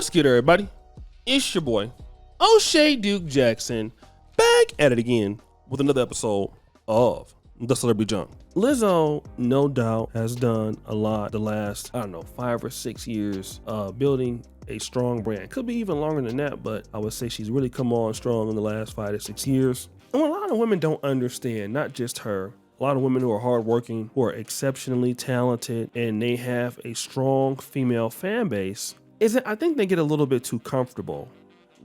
What's good, everybody? It's your boy, O'Shea Duke Jackson, back at it again with another episode of The Celebrity Junk. Lizzo, no doubt, has done a lot the last, 5 or 6 years, building a strong brand. Could be even longer than that, but I would say she's really come on strong in the last 5 to 6 years. And what a lot of women don't understand, not just her, a lot of women who are hardworking, who are exceptionally talented, and they have a strong female fan base, is that I think they get a little bit too comfortable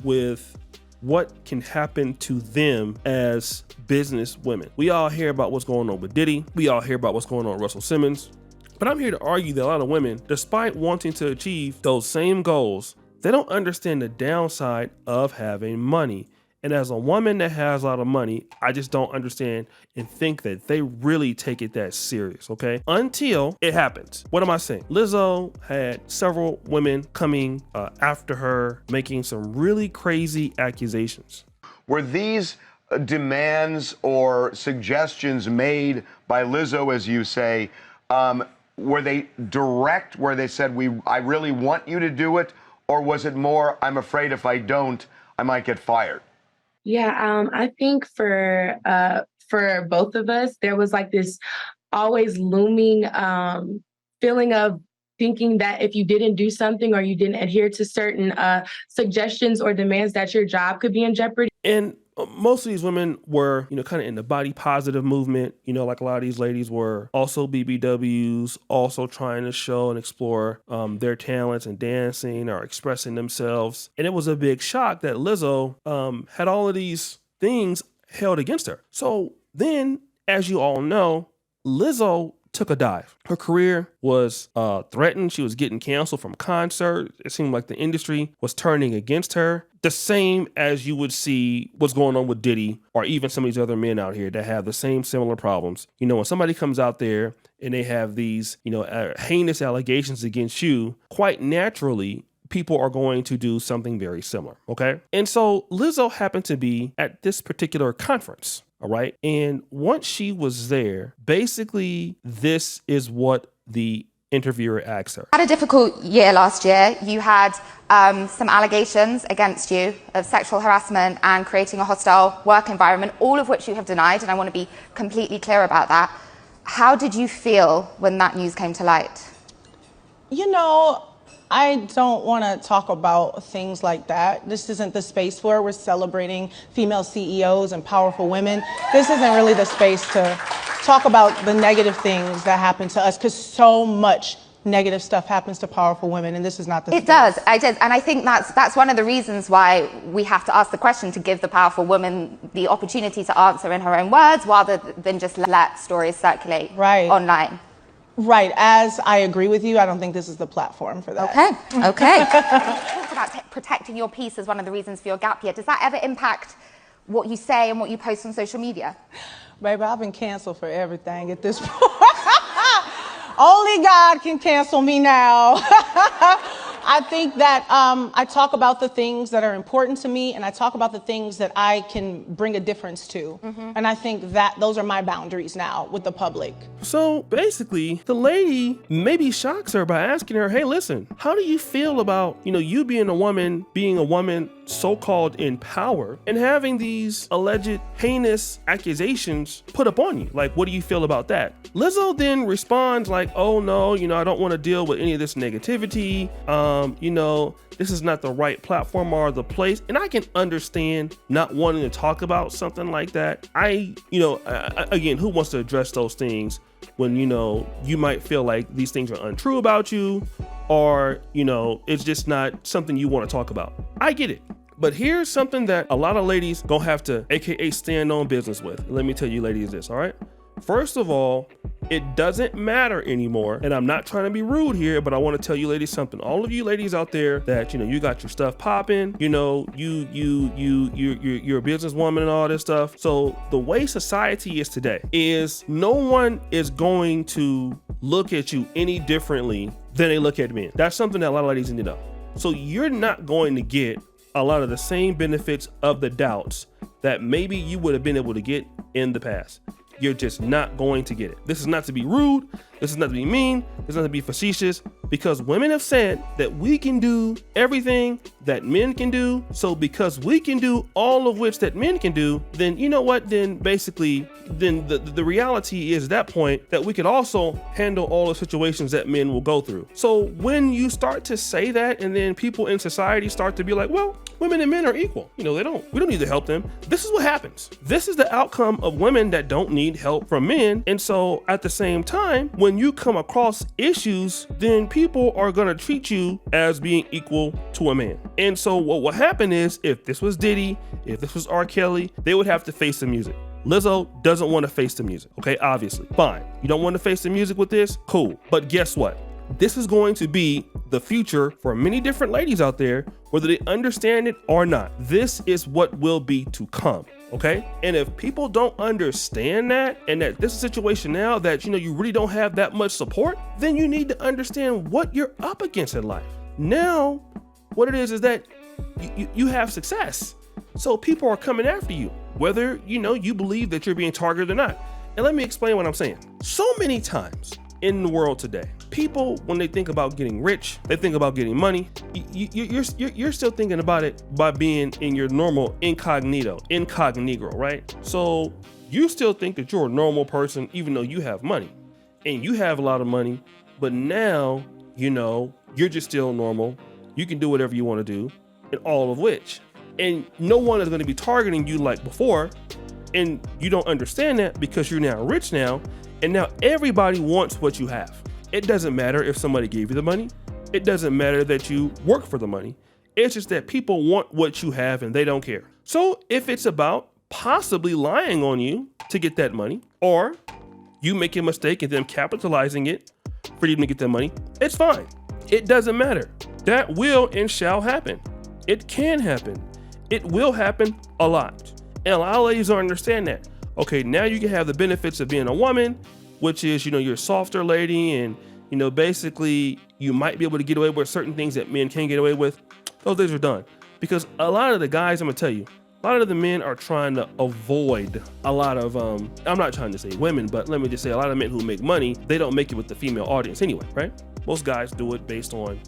with what can happen to them as business women. We all hear about what's going on with Diddy. We all hear about what's going on with Russell Simmons. But I'm here to argue that a lot of women, despite wanting to achieve those same goals, they don't understand the downside of having money. And as a woman that has a lot of money, I just don't understand and think that they really take it that serious, okay? Until it happens. What am I saying? Lizzo had several women coming after her, making some really crazy accusations. Were these demands or suggestions made by Lizzo, as you say, were they direct, where they said, I really want you to do it? Or was it more, I'm afraid if I don't, I might get fired? Yeah, I think for both of us, there was like this always looming feeling of thinking that if you didn't do something or you didn't adhere to certain suggestions or demands, that your job could be in jeopardy. And most of these women were, kind of in the body positive movement, like a lot of these ladies were also BBWs, also trying to show and explore their talents and dancing or expressing themselves. And it was a big shock that Lizzo had all of these things held against her. So then, as you all know, Lizzo took a dive. Her career was threatened. She was getting canceled from concerts. It seemed like the industry was turning against her. The same as you would see what's going on with Diddy or even some of these other men out here that have the same similar problems. When somebody comes out there and they have these, heinous allegations against you, quite naturally, people are going to do something very similar, okay? And so Lizzo happened to be at this particular conference, all right? And once she was there, basically this is what the interviewer asked her. Had a difficult year last year. You had some allegations against you of sexual harassment and creating a hostile work environment, all of which you have denied, and I want to be completely clear about that. How did you feel when that news came to light? I don't want to talk about things like that. This isn't the space for it. We're celebrating female CEOs and powerful women. This isn't really the space to talk about the negative things that happen to us, because so much negative stuff happens to powerful women, and this is not the space. It does. And I think that's one of the reasons why we have to ask the question, to give the powerful woman the opportunity to answer in her own words rather than just let stories circulate online. Right. As I agree with you, I don't think this is the platform for that. Okay. Talk about protecting your peace as one of the reasons for your gap year. Does that ever impact what you say and what you post on social media? Baby, I've been canceled for everything at this point. Only God can cancel me now. I think that I talk about the things that are important to me, and I talk about the things that I can bring a difference to. Mm-hmm. And I think that those are my boundaries now with the public. So basically, the lady maybe shocks her by asking her, hey, listen, how do you feel about, you being a woman so-called in power and having these alleged heinous accusations put up on you? Like, what do you feel about that? Lizzo then responds like, oh no, I don't want to deal with any of this negativity. This is not the right platform or the place. And I can understand not wanting to talk about something like that. Again, who wants to address those things when, you might feel like these things are untrue about you, or, it's just not something you want to talk about. I get it. But here's something that a lot of ladies gonna have to AKA stand on business with. Let me tell you ladies this, all right? First of all, it doesn't matter anymore. And I'm not trying to be rude here, but I want to tell you ladies something. All of you ladies out there that, you got your stuff popping, you're a businesswoman and all this stuff. So the way society is today is no one is going to look at you any differently than they look at men. That's something that a lot of ladies need to know. So you're not going to get a lot of the same benefits of the doubts that maybe you would have been able to get in the past. You're just not going to get it. This is not to be rude. This is not to be mean. This is not to be facetious, because women have said that we can do everything that men can do. So because we can do all of which that men can do, then you know what? Then basically, then the reality is at that point that we could also handle all the situations that men will go through. So when you start to say that, and then people in society start to be like, well, women and men are equal. You know, we don't need to help them. This is what happens. This is the outcome of women that don't need help from men. And so at the same time, when you come across issues, then people are going to treat you as being equal to a man. And so what will happen is, if this was Diddy, if this was R. Kelly, they would have to face the music. Lizzo doesn't want to face the music. Okay, obviously. Fine. You don't want to face the music with this? Cool. But guess what? This is going to be the future for many different ladies out there, whether they understand it or not. This is what will be to come. Okay. And if people don't understand that, and that this is a situation now that, you really don't have that much support, then you need to understand what you're up against in life. Now, what it is that you have success. So people are coming after you, whether, you believe that you're being targeted or not. And let me explain what I'm saying. So many times in the world today, people, when they think about getting rich, they think about getting money. You're still thinking about it by being in your normal incognito, right? So you still think that you're a normal person, even though you have money and you have a lot of money, but now, you're just still normal. You can do whatever you want to do, and all of which, and no one is going to be targeting you like before. And you don't understand that because you're now rich now, and now everybody wants what you have. It doesn't matter if somebody gave you the money. It doesn't matter that you work for the money. It's just that people want what you have and they don't care. So if it's about possibly lying on you to get that money, or you make a mistake and them capitalizing it for you to get that money, it's fine. It doesn't matter. That will and shall happen. It can happen. It will happen a lot. And a lot of ladies don't understand that. Okay, now you can have the benefits of being a woman, which is, you're a softer lady, and, basically you might be able to get away with certain things that men can't get away with. Those days are done. Because a lot of the guys, I'm gonna tell you, a lot of the men are trying to avoid a lot of, I'm not trying to say women, but let me just say a lot of men who make money, they don't make it with the female audience anyway, right? Most guys do it based on,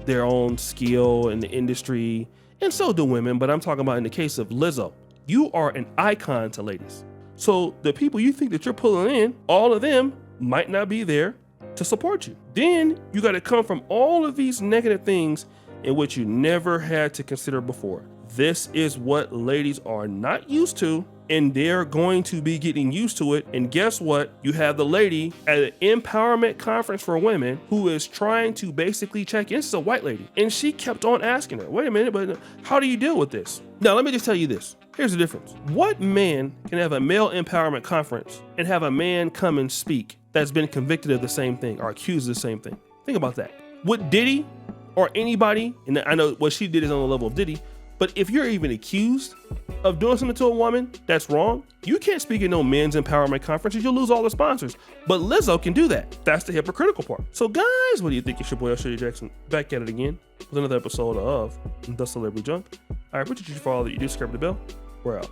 their own skill in the industry, and so do women. But I'm talking about in the case of Lizzo, you are an icon to ladies. So the people you think that you're pulling in, all of them might not be there to support you. Then you got to come from all of these negative things in which you never had to consider before. This is what ladies are not used to, and they're going to be getting used to it. And guess what? You have the lady at an empowerment conference for women who is trying to basically check in. This is a white lady. And she kept on asking her, wait a minute, but how do you deal with this? Now, let me just tell you this. Here's the difference. What man can have a male empowerment conference and have a man come and speak that's been convicted of the same thing or accused of the same thing? Think about that. Would Diddy or anybody, and I know what she did is on the level of Diddy, but if you're even accused of doing something to a woman that's wrong, you can't speak at no men's empowerment conferences. You'll lose all the sponsors. But Lizzo can do that. That's the hypocritical part. So guys, what do you think? It's your boy, Shady Jackson, back at it again with another episode of The Celebrity Junk. I appreciate you for all that you do. Subscribe to the bell. We're out.